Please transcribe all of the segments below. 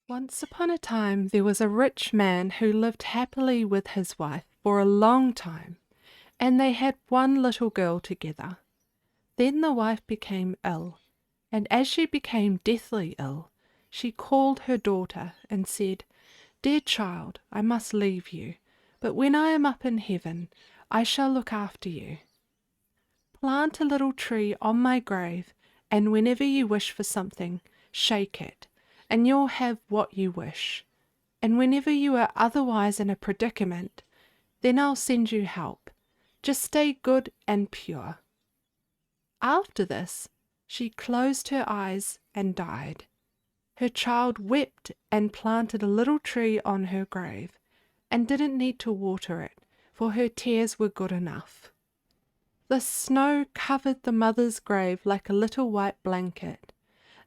Once upon a time there was a rich man who lived happily with his wife for a long time, and they had one little girl together. Then the wife became ill, and as she became deathly ill, she called her daughter and said, "Dear child, I must leave you, but when I am up in heaven, I shall look after you. Plant a little tree on my grave, and whenever you wish for something, shake it, and you'll have what you wish. And whenever you are otherwise in a predicament, then I'll send you help. Just stay good and pure." After this, she closed her eyes and died. Her child wept and planted a little tree on her grave, and didn't need to water it, for her tears were good enough. The snow covered the mother's grave like a little white blanket,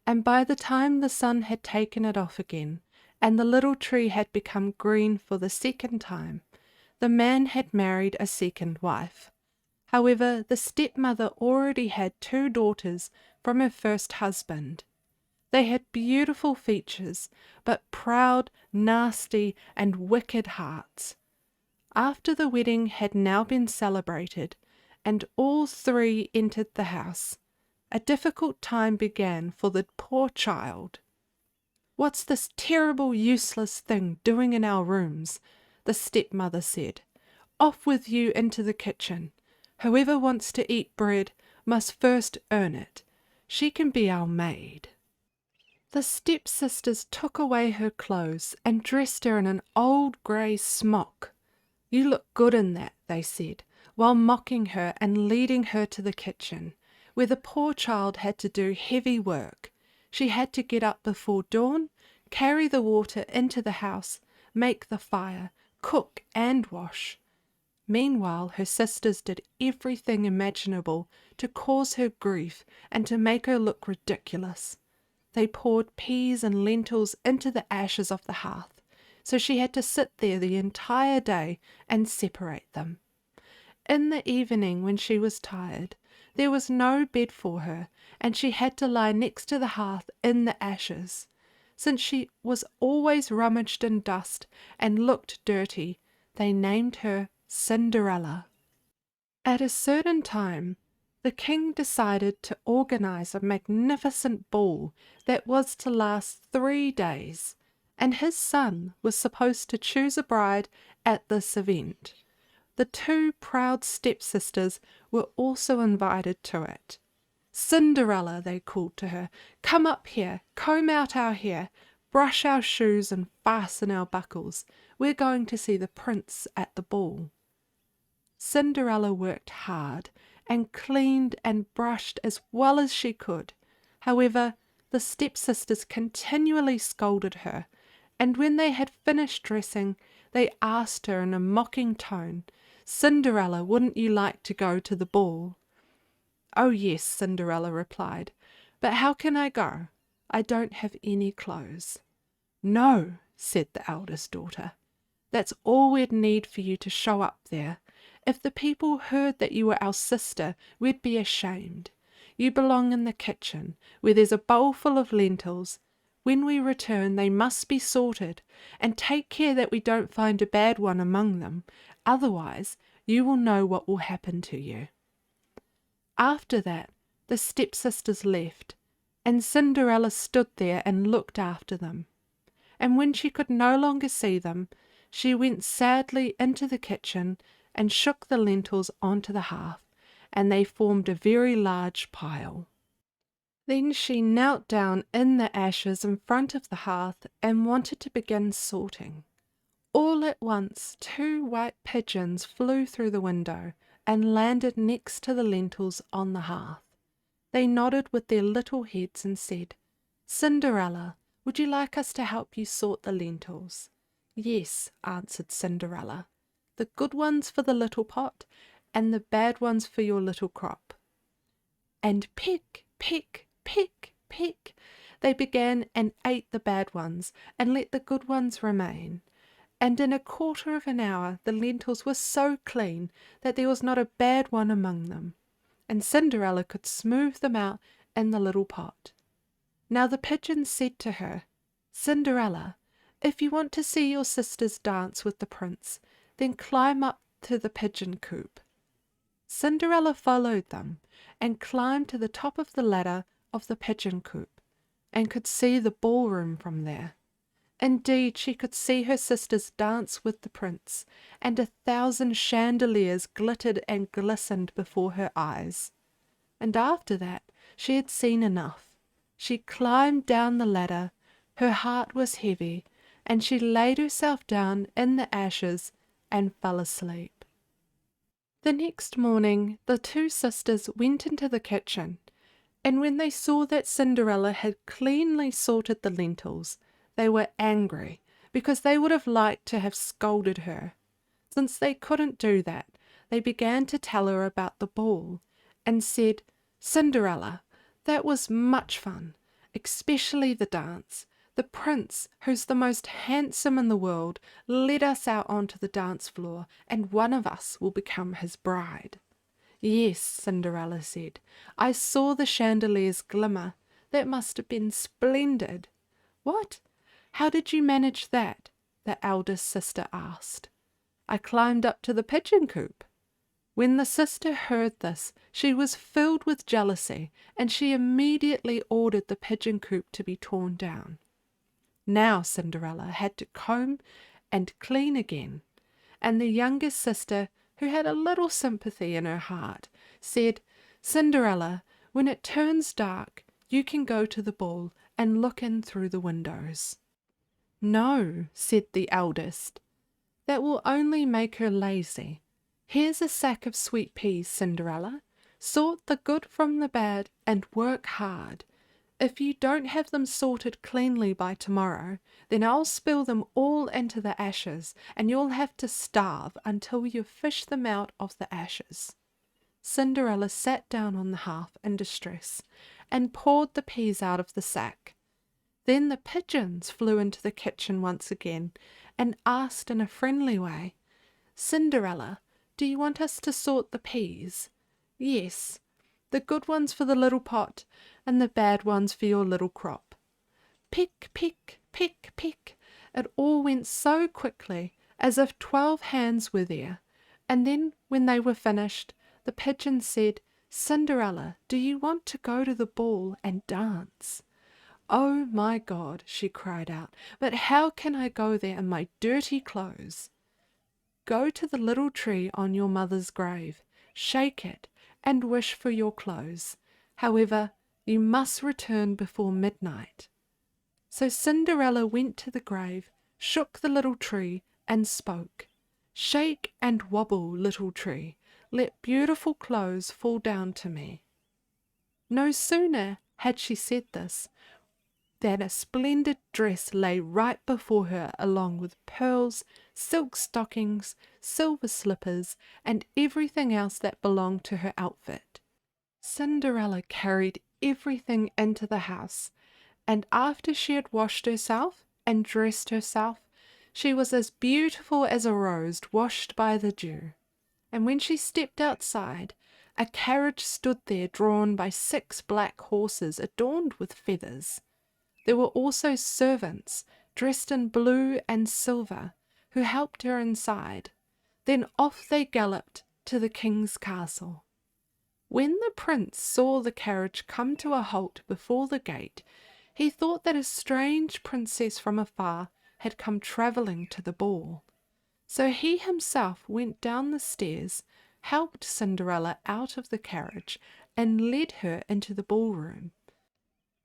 and by the time the sun had taken it off again, and the little tree had become green for the second time, the man had married a second wife. However, the stepmother already had 2 daughters from her first husband. They had beautiful features, but proud, nasty, and wicked hearts. After the wedding had now been celebrated, and all 3 entered the house, a difficult time began for the poor child. "What's this terrible, useless thing doing in our rooms?" the stepmother said. "Off with you into the kitchen. Whoever wants to eat bread must first earn it. She can be our maid." The stepsisters took away her clothes and dressed her in an old grey smock. "You look good in that," they said, while mocking her and leading her to the kitchen, where the poor child had to do heavy work. She had to get up before dawn, carry the water into the house, make the fire, cook and wash. Meanwhile, her sisters did everything imaginable to cause her grief and to make her look ridiculous. They poured peas and lentils into the ashes of the hearth, so she had to sit there the entire day and separate them. In the evening, when she was tired, there was no bed for her, and she had to lie next to the hearth in the ashes. Since she was always rummaged in dust and looked dirty, they named her Cinderella. At a certain time, the king decided to organize a magnificent ball that was to last 3 days, and his son was supposed to choose a bride at this event. The 2 proud stepsisters were also invited to it. "Cinderella," they called to her, "come up here, comb out our hair, brush our shoes and fasten our buckles. We're going to see the prince at the ball." Cinderella worked hard and cleaned and brushed as well as she could. However, the stepsisters continually scolded her, and when they had finished dressing, they asked her in a mocking tone, "Cinderella, wouldn't you like to go to the ball?" "Oh yes," Cinderella replied, "but how can I go? I don't have any clothes." "No," said the eldest daughter, "that's all we'd need for you to show up there. If the people heard that you were our sister, we'd be ashamed. You belong in the kitchen, where there's a bowl full of lentils. When we return, they must be sorted, and take care that we don't find a bad one among them. Otherwise, you will know what will happen to you." After that, the stepsisters left, and Cinderella stood there and looked after them. And when she could no longer see them, she went sadly into the kitchen and shook the lentils onto the hearth, and they formed a very large pile. Then she knelt down in the ashes in front of the hearth and wanted to begin sorting. All at once 2 white pigeons flew through the window and landed next to the lentils on the hearth. They nodded with their little heads and said, "Cinderella, would you like us to help you sort the lentils?" "Yes," answered Cinderella, "the good ones for the little pot, and the bad ones for your little crop." And pick, pick, pick, pick, they began and ate the bad ones, and let the good ones remain. And in a quarter of an hour the lentils were so clean that there was not a bad one among them, and Cinderella could smooth them out in the little pot. Now the pigeons said to her, "Cinderella, if you want to see your sisters dance with the prince, then climb up to the pigeon coop." Cinderella followed them and climbed to the top of the ladder of the pigeon coop, and could see the ballroom from there. Indeed, she could see her sisters dance with the prince, and 1,000 chandeliers glittered and glistened before her eyes. And after that she had seen enough. She climbed down the ladder, her heart was heavy, and she laid herself down in the ashes and fell asleep. The next morning the two sisters went into the kitchen, and when they saw that Cinderella had cleanly sorted the lentils, they were angry, because they would have liked to have scolded her. Since they couldn't do that, they began to tell her about the ball, and said, "Cinderella, that was much fun, especially the dance. The prince, who's the most handsome in the world, led us out onto the dance floor, and one of us will become his bride." "Yes," Cinderella said, "I saw the chandeliers glimmer. That must have been splendid." "What? How did you manage that?" the eldest sister asked. "I climbed up to the pigeon coop." When the sister heard this, she was filled with jealousy, and she immediately ordered the pigeon coop to be torn down. Now Cinderella had to comb and clean again, and the youngest sister, who had a little sympathy in her heart, said, "Cinderella, when it turns dark, you can go to the ball and look in through the windows." "No," said the eldest, "that will only make her lazy. Here's a sack of sweet peas, Cinderella. Sort the good from the bad and work hard. If you don't have them sorted cleanly by tomorrow, then I'll spill them all into the ashes, and you'll have to starve until you fish them out of the ashes." Cinderella sat down on the hearth in distress, and poured the peas out of the sack. Then the pigeons flew into the kitchen once again, and asked in a friendly way, "Cinderella, do you want us to sort the peas?" "Yes, the good ones for the little pot, and the bad ones for your little crop." Pick, pick, pick, pick. It all went so quickly, as if 12 hands were there. And then, when they were finished, the pigeon said, "Cinderella, do you want to go to the ball and dance?" "Oh my God," she cried out, "but how can I go there in my dirty clothes?" "Go to the little tree on your mother's grave, shake it, and wish for your clothes. However, you must return before midnight." So Cinderella went to the grave, shook the little tree, and spoke, "Shake and wobble, little tree, let beautiful clothes fall down to me." No sooner had she said this than a splendid dress lay right before her, along with pearls, silk stockings, silver slippers, and everything else that belonged to her outfit. Cinderella carried everything into the house, and after she had washed herself and dressed herself, she was as beautiful as a rose washed by the dew. And when she stepped outside, a carriage stood there drawn by 6 black horses adorned with feathers. There were also servants dressed in blue and silver who helped her inside. Then off they galloped to the king's castle. When the prince saw the carriage come to a halt before the gate, he thought that a strange princess from afar had come travelling to the ball. So he himself went down the stairs, helped Cinderella out of the carriage, and led her into the ballroom.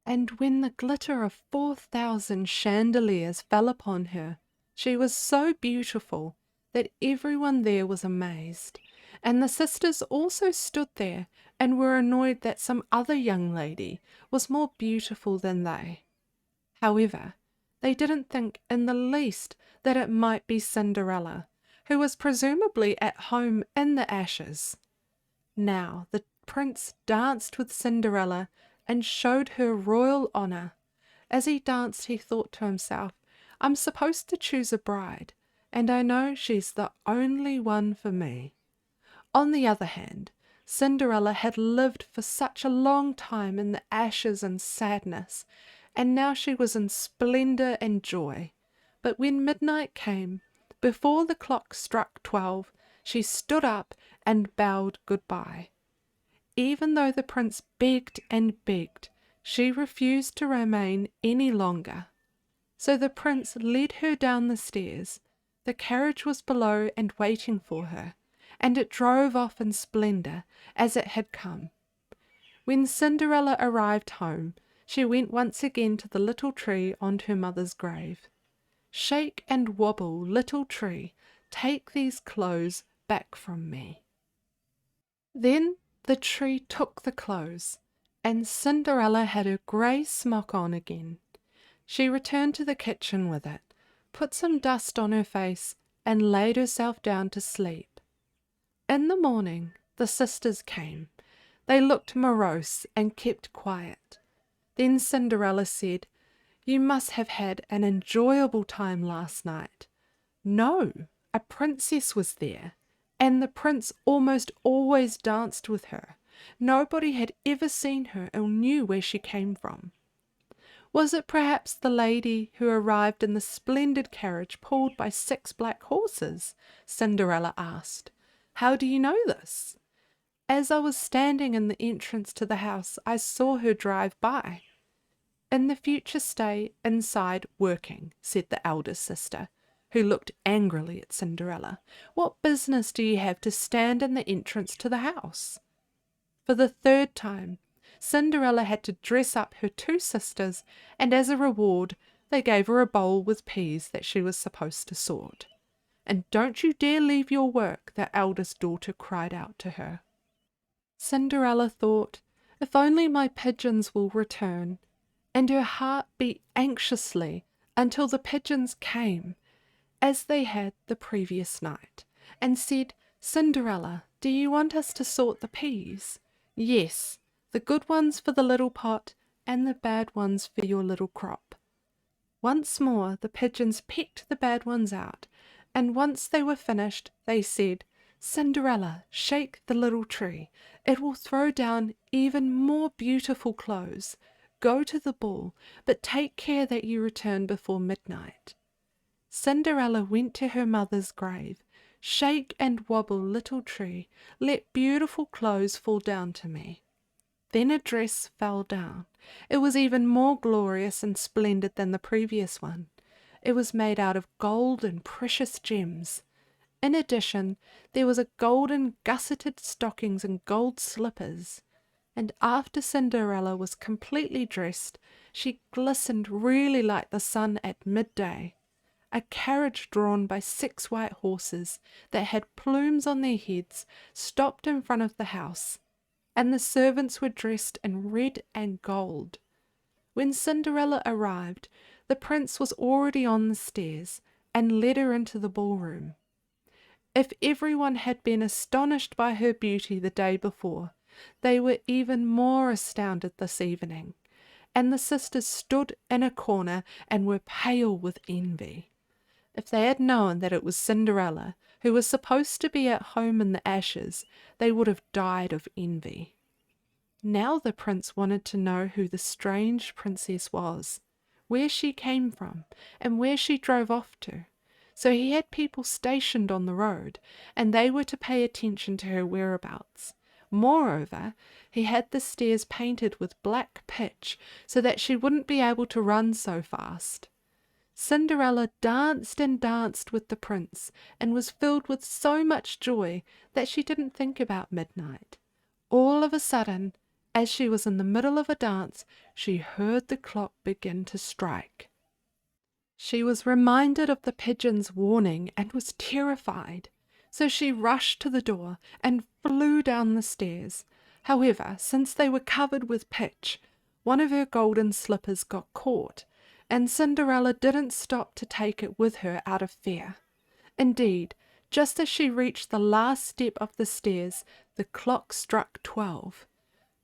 And when the glitter of 4,000 chandeliers fell upon her, she was so beautiful that everyone there was amazed, and the sisters also stood there and were annoyed that some other young lady was more beautiful than they. However, they didn't think in the least that it might be Cinderella, who was presumably at home in the ashes. Now the prince danced with Cinderella and showed her royal honour. As he danced, he thought to himself, "I'm supposed to choose a bride, and I know she's the only one for me." On the other hand, Cinderella had lived for such a long time in the ashes and sadness, and now she was in splendour and joy. But when midnight came, before the clock struck 12, she stood up and bowed goodbye. Even though the prince begged and begged, she refused to remain any longer. So the prince led her down the stairs. The carriage was below and waiting for her, and it drove off in splendour as it had come. When Cinderella arrived home, she went once again to the little tree on her mother's grave. "Shake and wobble, little tree, take these clothes back from me." Then the tree took the clothes, and Cinderella had her grey smock on again. She returned to the kitchen with it, put some dust on her face, and laid herself down to sleep. In the morning the sisters came. They looked morose and kept quiet. Then Cinderella said, "You must have had an enjoyable time last night." "No, a princess was there, and the prince almost always danced with her. Nobody had ever seen her or knew where she came from." "Was it perhaps the lady who arrived in the splendid carriage pulled by 6 black horses?" Cinderella asked. "How do you know this?" "As I was standing in the entrance to the house, I saw her drive by." "In the future stay inside working," said the eldest sister, who looked angrily at Cinderella. "What business do you have to stand in the entrance to the house?" For the 3rd time, Cinderella had to dress up her 2 sisters, and as a reward they gave her a bowl with peas that she was supposed to sort. "And don't you dare leave your work," the eldest daughter cried out to her. Cinderella thought, "If only my pigeons will return," and her heart beat anxiously until the pigeons came, as they had the previous night, and said, "Cinderella, do you want us to sort the peas?" "Yes, the good ones for the little pot, and the bad ones for your little crop." Once more the pigeons pecked the bad ones out, and once they were finished, they said, "Cinderella, shake the little tree. It will throw down even more beautiful clothes. Go to the ball, but take care that you return before midnight." Cinderella went to her mother's grave. "Shake and wobble, little tree. Let beautiful clothes fall down to me." Then a dress fell down. It was even more glorious and splendid than the previous one. It was made out of gold and precious gems. In addition, there was a golden gusseted stockings and gold slippers. And after Cinderella was completely dressed, she glistened really like the sun at midday. A carriage drawn by 6 white horses that had plumes on their heads stopped in front of the house, and the servants were dressed in red and gold. When Cinderella arrived, the prince was already on the stairs and led her into the ballroom. If everyone had been astonished by her beauty the day before, they were even more astounded this evening, and the sisters stood in a corner and were pale with envy. If they had known that it was Cinderella, who was supposed to be at home in the ashes, they would have died of envy. Now the prince wanted to know who the strange princess was, where she came from, and where she drove off to. So he had people stationed on the road, and they were to pay attention to her whereabouts. Moreover, he had the stairs painted with black pitch so that she wouldn't be able to run so fast. Cinderella danced and danced with the prince, and was filled with so much joy that she didn't think about midnight. All of a sudden, as she was in the middle of a dance, she heard the clock begin to strike. She was reminded of the pigeon's warning and was terrified, so she rushed to the door and flew down the stairs. However, since they were covered with pitch, one of her golden slippers got caught, and Cinderella didn't stop to take it with her out of fear. Indeed, just as she reached the last step of the stairs, the clock struck 12.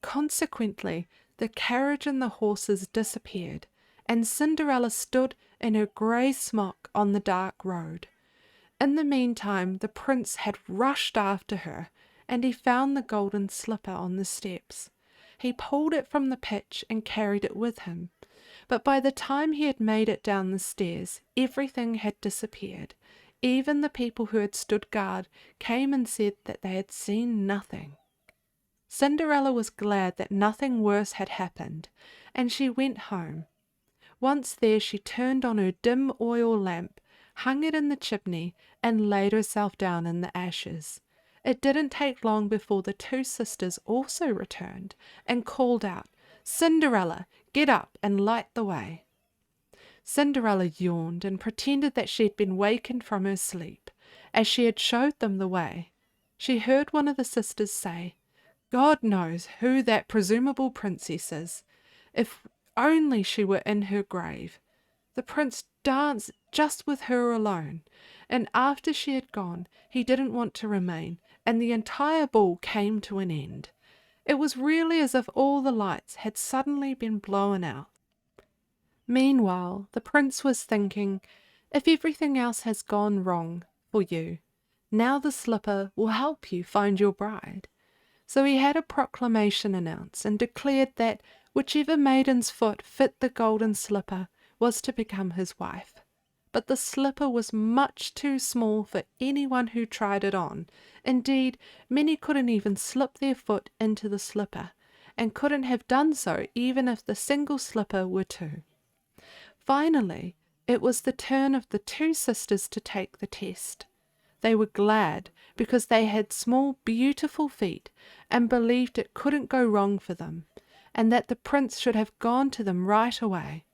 Consequently, the carriage and the horses disappeared, and Cinderella stood in her grey smock on the dark road. In the meantime, the prince had rushed after her, and he found the golden slipper on the steps. He pulled it from the pitch and carried it with him. But by the time he had made it down the stairs, everything had disappeared. Even the people who had stood guard came and said that they had seen nothing. Cinderella was glad that nothing worse had happened, and she went home. Once there, she turned on her dim oil lamp, hung it in the chimney, and laid herself down in the ashes. It didn't take long before the two sisters also returned and called out, "Cinderella, get up and light the way." Cinderella yawned and pretended that she had been wakened from her sleep, as she had showed them the way. She heard one of the sisters say, "God knows who that presumable princess is. If only she were in her grave." The prince danced just with her alone, and after she had gone, he didn't want to remain, and the entire ball came to an end. It was really as if all the lights had suddenly been blown out. Meanwhile, the prince was thinking, if everything else has gone wrong for you, now the slipper will help you find your bride. So he had a proclamation announced and declared that whichever maiden's foot fit the golden slipper was to become his wife. But the slipper was much too small for anyone who tried it on. Indeed, many couldn't even slip their foot into the slipper, and couldn't have done so even if the single slipper were two. Finally, it was the turn of the two sisters to take the test. They were glad because they had small, beautiful feet and believed it couldn't go wrong for them, and that the prince should have gone to them right away.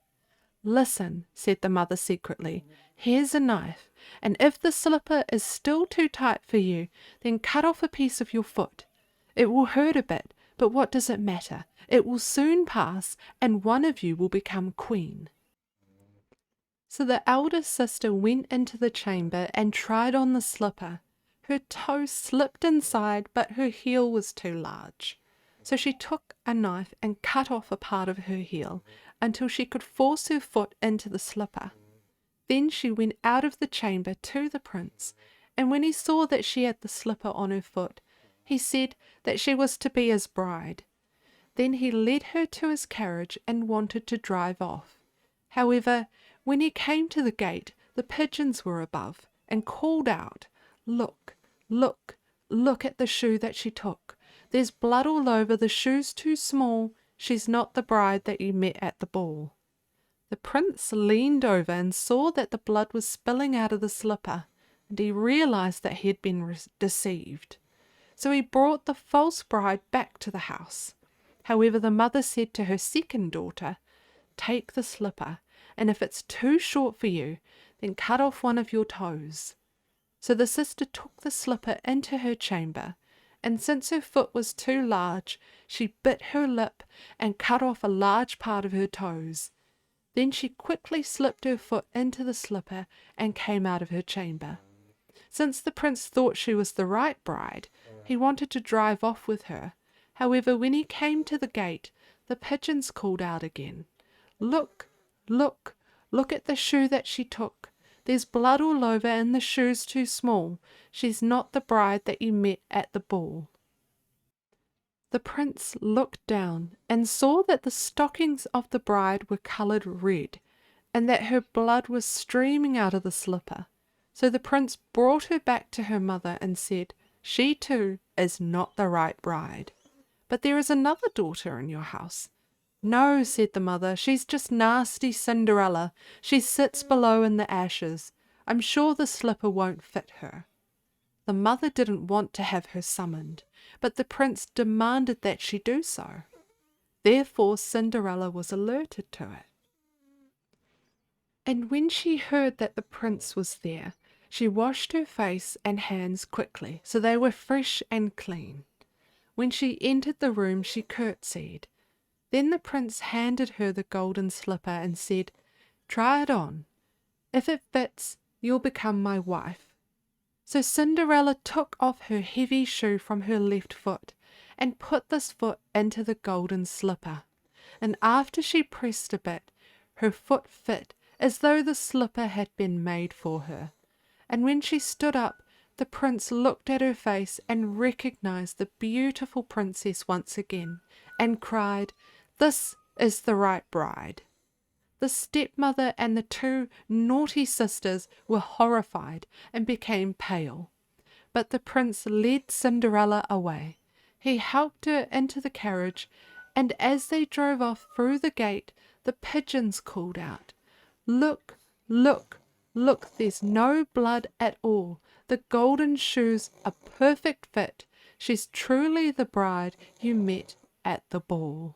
"Listen," said the mother secretly, "here's a knife, and if the slipper is still too tight for you, then cut off a piece of your foot. It will hurt a bit, but what does it matter? It will soon pass, and one of you will become queen." So the eldest sister went into the chamber and tried on the slipper. Her toe slipped inside, but her heel was too large. So she took a knife and cut off a part of her heel until she could force her foot into the slipper. Then she went out of the chamber to the prince, and when he saw that she had the slipper on her foot, he said that she was to be his bride. Then he led her to his carriage and wanted to drive off. However, when he came to the gate, the pigeons were above and called out, "Look, look, look at the shoe that she took. There's blood all over, the shoe's too small. She's not the bride that you met at the ball." The prince leaned over and saw that the blood was spilling out of the slipper, and he realized that he had been deceived. So he brought the false bride back to the house. However, the mother said to her second daughter, "Take the slipper, and if it's too short for you, then cut off one of your toes." So the sister took the slipper into her chamber, and since her foot was too large, she bit her lip and cut off a large part of her toes. Then she quickly slipped her foot into the slipper and came out of her chamber. Since the prince thought she was the right bride, he wanted to drive off with her. However, when he came to the gate, the pigeons called out again, "Look, look, look at the shoe that she took. There's blood all over and the shoe's too small. She's not the bride that you met at the ball." The prince looked down and saw that the stockings of the bride were coloured red, and that her blood was streaming out of the slipper. So the prince brought her back to her mother and said, "She too is not the right bride. But there is another daughter in your house." "No," said the mother, "she's just nasty Cinderella. She sits below in the ashes. I'm sure the slipper won't fit her." The mother didn't want to have her summoned, but the prince demanded that she do so. Therefore Cinderella was alerted to it. And when she heard that the prince was there, she washed her face and hands quickly, so they were fresh and clean. When she entered the room, she curtsied. Then the prince handed her the golden slipper and said, "Try it on. If it fits, you'll become my wife." So Cinderella took off her heavy shoe from her left foot and put this foot into the golden slipper. And after she pressed a bit, her foot fit as though the slipper had been made for her. And when she stood up, the prince looked at her face and recognized the beautiful princess once again and cried, "This is the right bride." The stepmother and the two naughty sisters were horrified and became pale. But the prince led Cinderella away. He helped her into the carriage, and as they drove off through the gate, the pigeons called out, "Look, look, look, there's no blood at all. The golden shoes are perfect fit. She's truly the bride you met at the ball."